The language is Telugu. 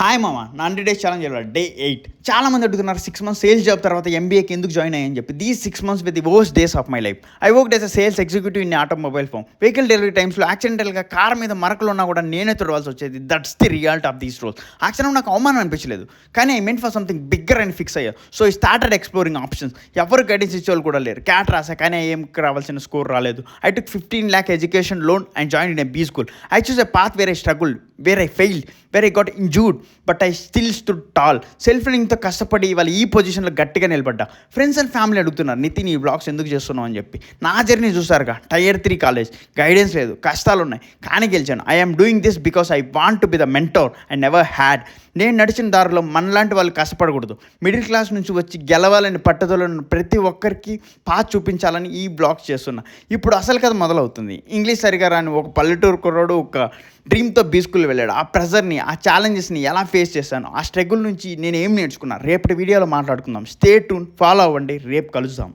హాయ్ మామ 90 డేస్ ఛాలెంజ్ డే 8 చాలా మంది అడుగుతున్నారు 6 మంత్స్ సేల్స్ జాబ్ తర్వాత ఎంబీఏకి ఎందుకు జాయిన్ అయ్యని చెప్పి these 6 months with the worst days of my life. I work as a sales executive in automobile firm. Vehicle delivery టైమ్స్లో యాక్సిడెంటల్గా కార్ మీద మరకలు ఉన్నా కూడా నేనే తుడవాల్సి వచ్చేది. That's the reality of these roles. యాక్చువల్గా నాకు అవమానం అనిపించలేదు, కానీ I meant for something bigger and fix అయ్యా. So I started exploring options. ఎవరు గైడెన్స్ ఇచ్చేవాళ్ళు కూడా లేరు. క్యాట్ రాసా కానీ ఏం రావాల్సిన స్కోర్ రాలేదు. I took 15 lakh education loan and join in a B school. I choose a path where I struggled, where I failed, where I got injured, but I still stood tall. Self లెర్నింగ్తో కష్టపడి ఇవాళ ఈ పొజిషన్లో గట్టిగా నిలబడ్డా. ఫ్రెండ్స్ అండ్ ఫ్యామిలీ అడుగుతున్నారు, నితిన్ ఈ బ్లాగ్స్ ఎందుకు చేస్తున్నావు అని చెప్పి. నా జర్నీ చూసారుగా, Tier 3 కాలేజ్, గైడెన్స్ లేదు, కష్టాలు ఉన్నాయి, కానీ గెలిచాను. I am doing this because I want to be the mentor I never had. నేను నడిచిన దారిలో మనలాంటి వాళ్ళు కష్టపడకూడదు. మిడిల్ క్లాస్ నుంచి వచ్చి గెలవాలని పట్టుదలను ప్రతి ఒక్కరికి పాత్ చూపించాలని ఈ బ్లాగ్స్ చేస్తున్నా. ఇప్పుడు అసలు కథ మొదలవుతుంది. ఇంగ్లీష్ సరిగా రాని ఒక పల్లెటూరు కుర్రాడు ఒక డ్రీమ్తో బీ స్కూల్ వెళ్ళాడు. ఆ ప్రెజర్ని, ఆ ఛాలెంజెస్ని ఎలా ఫేస్ చేశాను, ఆ స్ట్రగుల్ నుంచి నేను ఏం నేర్చుకున్నా రేపటి వీడియోలో మాట్లాడుకుందాం. స్టే ట్యూన్, ఫాలో అవ్వండి, రేపు కలుద్దాం.